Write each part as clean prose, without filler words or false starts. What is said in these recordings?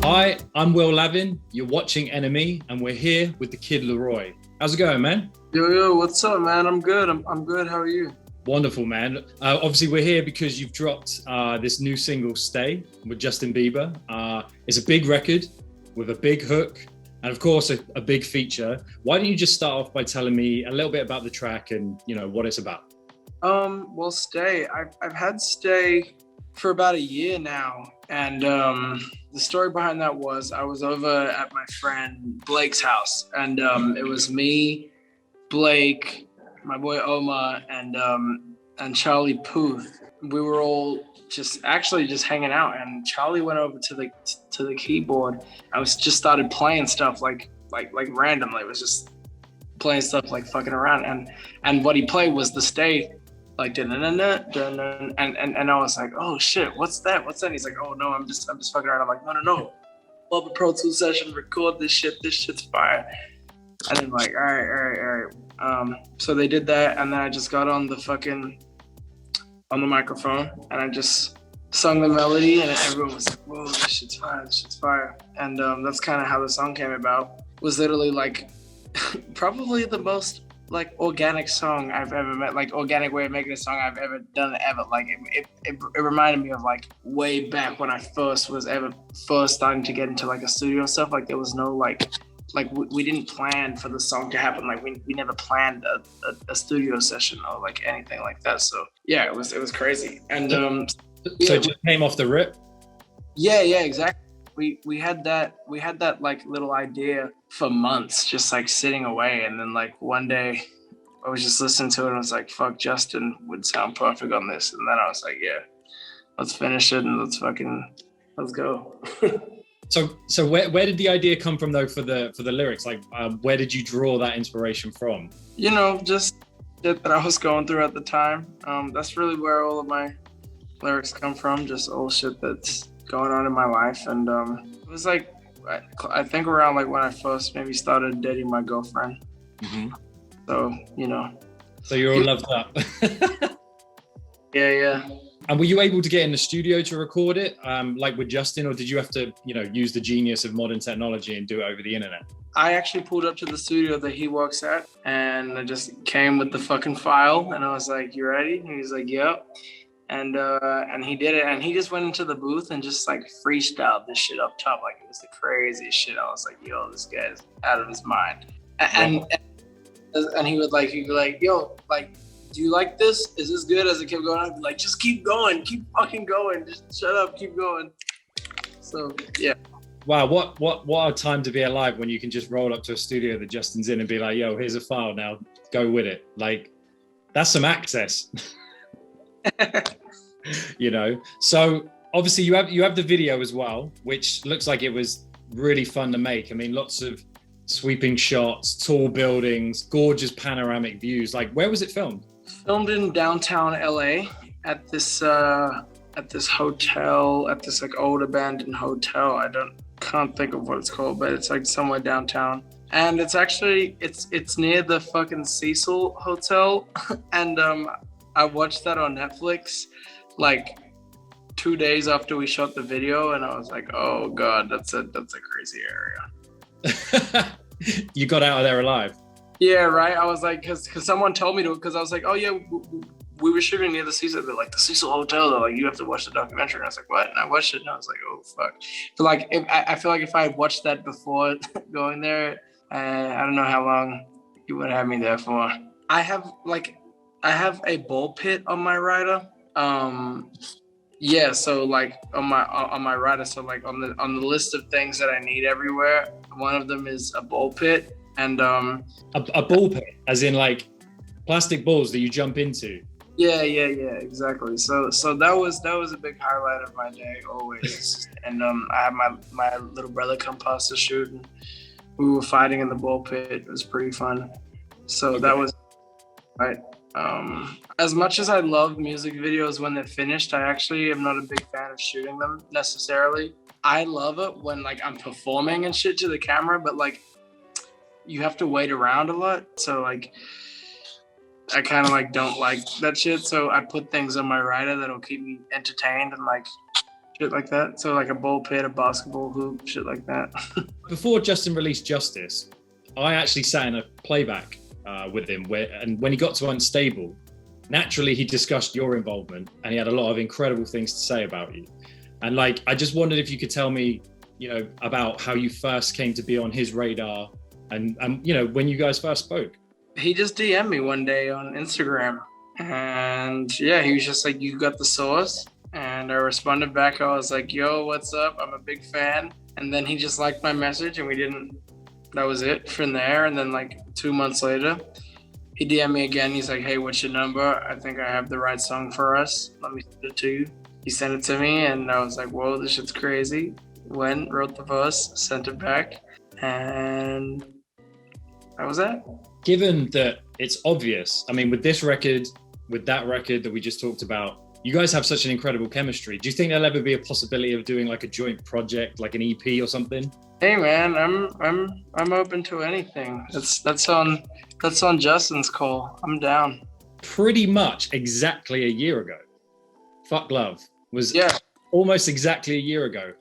Hi, I'm Will Lavin. You're watching Enemy, and we're here with the Kid LAROI. How's it going, man? Yo, what's up, man? I'm good. I'm good. How are you? Wonderful, man. Obviously, we're here because you've dropped this new single, Stay, with Justin Bieber. It's a big record with a big hook and, of course, a big feature. Why don't you just start off by telling me a little bit about the track and, what it's about? Well, Stay. I've had Stay for about a year now. And the story behind that was I was over at my friend Blake's house. And it was me, Blake, my boy Oma, and Charlie Puth. We were all just hanging out. And Charlie went over to the keyboard. I was just started playing stuff like randomly. It was just playing stuff like fucking around. And what he played was the Stay. Like and I was like, oh shit, what's that? And he's like, oh no, I'm just fucking around. I'm like, no. Love a Pro Tools session, record this shit. This shit's fire. And then like, all right. So they did that, and then I just got on the microphone, and I just sung the melody, and everyone was like, whoa, this shit's fire. And that's kind of how the song came about. It was literally like probably the most like organic song I've ever met, like organic way of making a song I've ever done ever. Like it reminded me of like way back when I first starting to get into like a studio stuff. Like there was no like we didn't plan for the song to happen. Like we never planned a studio session or like anything like that. So yeah, it was crazy. And so it just came off the rip? Yeah, exactly. We had that like little idea for months, just like sitting away, and then like one day I was just listening to it and I was like, fuck, Justin would sound perfect on this. And then I was like, yeah, let's finish it and let's go. So where did the idea come from though for the lyrics? Like where did you draw that inspiration from? Just shit that I was going through at the time. That's really where all of my lyrics come from, just old shit that's going on in my life. And it was like I think around like when I first maybe started dating my girlfriend. Mm-hmm. So so you're all loved up. yeah. And were you able to get in the studio to record it like with Justin, or did you have to use the genius of modern technology and do it over the internet? I actually pulled up to the studio that he works at, and I just came with the fucking file, and I was like, you ready? And he's like, yep. And he did it, and he just went into the booth and just like freestyled this shit up top. Like it was the craziest shit. I was like, yo, this guy's out of his mind. And he would be like, yo, like, do you like this? Is this good? As it kept going, I'd be like, just keep going, keep fucking going, just shut up, keep going. So yeah. Wow, what a time to be alive when you can just roll up to a studio that Justin's in and be like, yo, here's a file, now go with it. Like, that's some access. So obviously you have the video as well, which looks like it was really fun to make. I mean, lots of sweeping shots, tall buildings, gorgeous panoramic views. Like, where was it filmed? Filmed in downtown LA at this hotel, at this like old abandoned hotel. Can't think of what it's called, but it's like somewhere downtown. And it's actually it's near the fucking Cecil Hotel. And I watched that on Netflix like 2 days after we shot the video, and I was like, oh god, that's a crazy area. You got out of there alive? Yeah, right. I was like, because someone told me to, because I was like, oh yeah, we were shooting near the Cecil. They're like, the Cecil Hotel. They're like, you have to watch the documentary. And I was like, what? And I watched it, and I was like, oh fuck. But like, I feel like if I had watched that before going there, I don't know how long you would have me there for. I have a ball pit on my rider. So like on my rider, so like on the list of things that I need everywhere, one of them is a ball pit. And a ball pit, as in like plastic balls that you jump into. Yeah, exactly. So that was a big highlight of my day always. And I had my little brother come past the shoot, and we were fighting in the ball pit. It was pretty fun. So that was right. As much as I love music videos when they're finished, I actually am not a big fan of shooting them necessarily. I love it when like I'm performing and shit to the camera, but like you have to wait around a lot. So like I kind of like don't like that shit. So I put things on my rider that'll keep me entertained and like shit like that. So like a ball pit, a basketball hoop, shit like that. Before Justin released Justice, I actually sat in a playback with him and when he got to Unstable, naturally he discussed your involvement and he had a lot of incredible things to say about you. And like, I just wondered if you could tell me, you know, about how you first came to be on his radar and you know, when you guys first spoke. He just DM'd me one day on Instagram and yeah, he was just like, you got the sauce? And I responded back. I was like, yo, what's up? I'm a big fan. And then he just liked my message and that was it from there. And then like 2 months later, he DM'd me again. He's like, hey, what's your number? I think I have the right song for us. Let me send it to you. He sent it to me and I was like, whoa, this shit's crazy. Went, wrote the verse, sent it back. And that was that. Given that it's obvious, I mean, with this record, with that record that we just talked about, you guys have such an incredible chemistry. Do you think there'll ever be a possibility of doing like a joint project, like an EP or something? Hey man, I'm open to anything. That's on Justin's call. I'm down. Pretty much exactly a year ago, Fuck Love was almost exactly a year ago.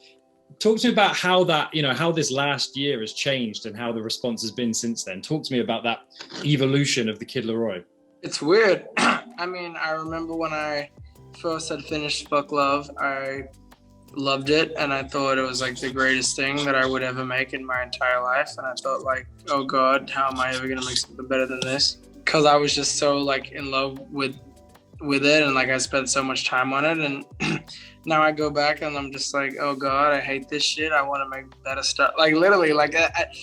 Talk to me about how that, you know, how this last year has changed and how the response has been since then. Talk to me about that evolution of the Kid LAROI. It's weird. I mean, I remember when I first had finished Fuck Love, I loved it and I thought it was like the greatest thing that I would ever make in my entire life. And I thought like, oh God, how am I ever gonna make something better than this? Because I was just so like in love with it and like I spent so much time on it. And now I go back and I'm just like, oh God, I hate this shit. I want to make better stuff. Like literally, like,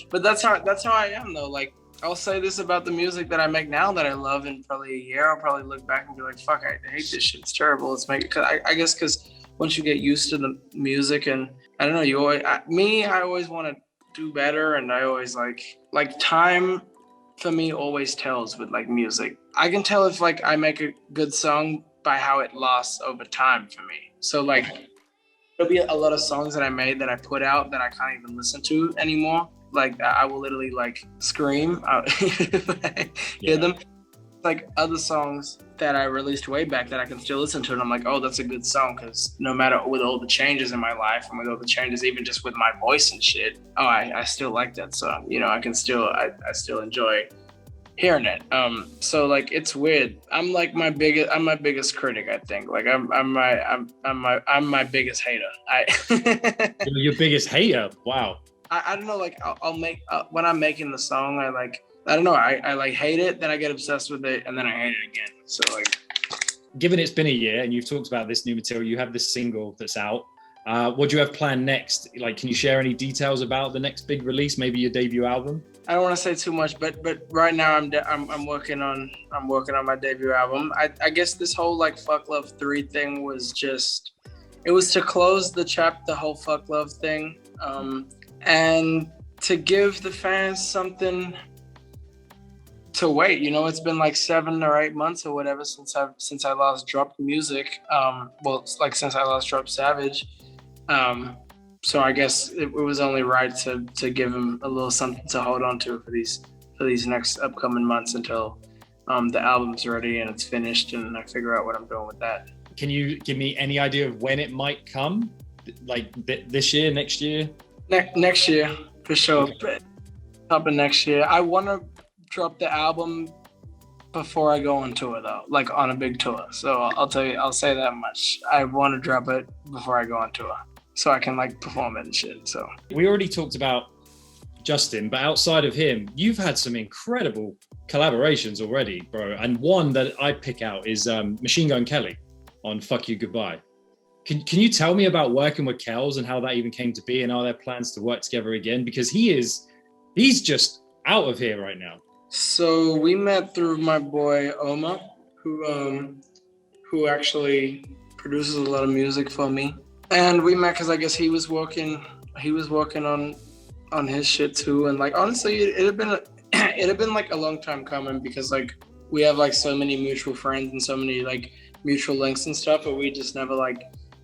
but that's how I am though. Like I'll say this about the music that I make now that I love in probably a year. I'll probably look back and be like, fuck, I hate this shit. It's terrible. Let's make it. Cause I guess because once you get used to the music and I don't know, I always want to do better. And I always like time for me always tells with like music. I can tell if like I make a good song by how it lasts over time for me. So like there'll be a lot of songs that I made that I put out that I can't even listen to anymore. Like I will literally like scream out if I hear them. Like other songs that I released way back that I can still listen to and I'm like, oh, that's a good song because no matter with all the changes in my life and with all the changes even just with my voice and shit, oh, I still like that song. You know, I still enjoy hearing it. So like it's weird. I'm my biggest critic, I think. Like I'm my biggest hater. You're your biggest hater. Wow. I don't know, like I'll make when I'm making the song, I don't know, I like hate it, then I get obsessed with it, and then I hate it again. So like, given it's been a year and you've talked about this new material, you have this single that's out. What do you have planned next? Like, can you share any details about the next big release? Maybe your debut album? I don't want to say too much, but right now I'm working on my debut album. I guess this whole like Fuck Love 3 thing was just, it was to close the whole Fuck Love thing. And to give the fans something to wait. You know, it's been like 7 or 8 months or whatever since I last dropped music. Since I last dropped Savage. So I guess it was only right to give him a little something to hold on to for these next upcoming months until the album's ready and it's finished and I figure out what I'm doing with that. Can you give me any idea of when it might come? Like this year, next year? Next year, for sure. Up in next year. I want to drop the album before I go on tour though, like on a big tour. So I'll say that much. I want to drop it before I go on tour so I can like perform it and shit. So we already talked about Justin, but outside of him, you've had some incredible collaborations already, bro. And one that I pick out is Machine Gun Kelly on Fuck You Goodbye. Can you tell me about working with Kels and how that even came to be, and are there plans to work together again? Because he's just out of here right now. So we met through my boy Oma, who actually produces a lot of music for me. And we met because I guess he was working on his shit too. And like honestly, it had been like a long time coming because like we have like so many mutual friends and so many like mutual links and stuff, but we just never like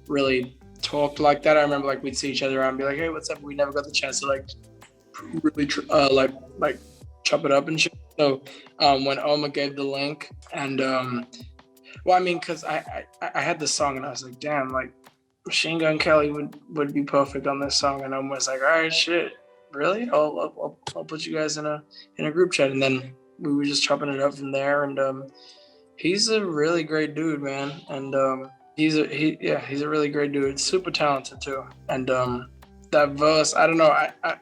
really talked like that. I remember like we'd see each other around and be like, hey, what's up? We never got the chance to like really like chop it up and shit. So when Oma gave the link and well, I mean, because I had the song and I was like, damn, like Machine Gun Kelly would be perfect on this song, and I was like, all right, shit, really? I'll put you guys in a group chat, and then we were just chopping it up from there. And he's a really great dude, man, and he's a really great dude, super talented too. And that verse, I don't know,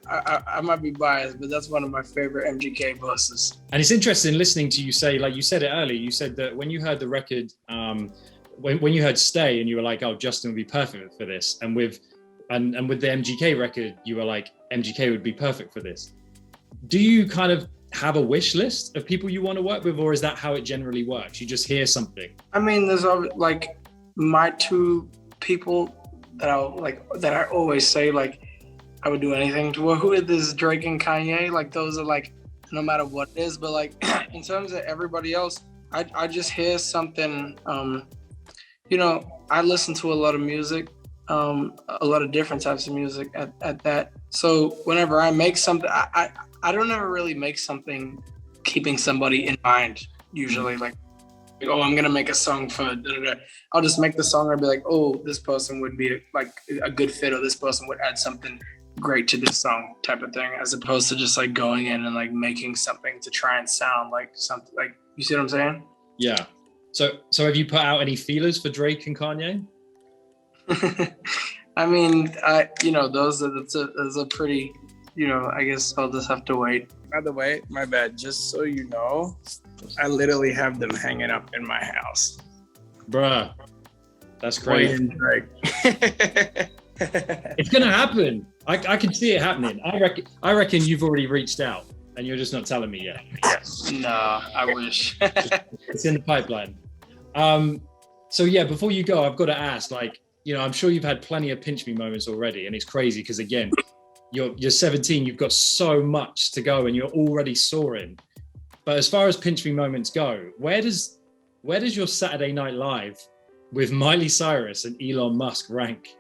I might be biased, but that's one of my favorite MGK verses. And it's interesting listening to you say, like you said it earlier, you said that when you heard the record, when you heard Stay, and you were like, oh, Justin would be perfect for this. And with the MGK record, you were like, MGK would be perfect for this. Do you kind of have a wish list of people you want to work with, or is that how it generally works? You just hear something? I mean, there's like my two people that I always say, like, I would do anything to work with is Drake and Kanye. Like, those are like, no matter what it is. But like, in terms of everybody else, I just hear something. You know, I listen to a lot of music, a lot of different types of music at that. So whenever I make something, I don't ever really make something keeping somebody in mind. Usually, like, oh, I'm gonna make a song for da-da-da. I'll just make the song and be like, oh, this person would be like a good fit, or this person would add something great to this song, type of thing, as opposed to just like going in and like making something to try and sound like something. Like, you see what I'm saying? Yeah. So have you put out any feelers for Drake and Kanye? I mean, you know, those are pretty, you know, I guess I'll just have to wait. By the way, my bad, just so you know, I literally have them hanging up in my house. Bruh, that's crazy. Drake. It's gonna happen. I can see it happening. I reckon you've already reached out and you're just not telling me yet. No, I wish. It's in the pipeline. So yeah, before you go, I've got to ask, like, you know, I'm sure you've had plenty of pinch me moments already, and it's crazy because, again, you're 17, you've got so much to go and you're already soaring. But as far as pinch me moments go, where does your Saturday Night Live with Miley Cyrus and Elon Musk rank?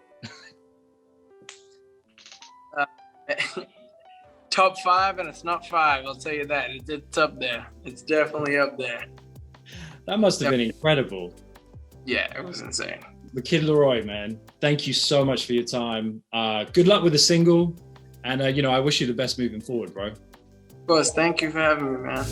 Top 5, and it's not 5, I'll tell you that. It's up there. It's definitely up there. That must have been incredible. Yeah, it was insane. The Kid LAROI, man, thank you so much for your time. Good luck with the single. And, you know, I wish you the best moving forward, bro. Of course, thank you for having me, man.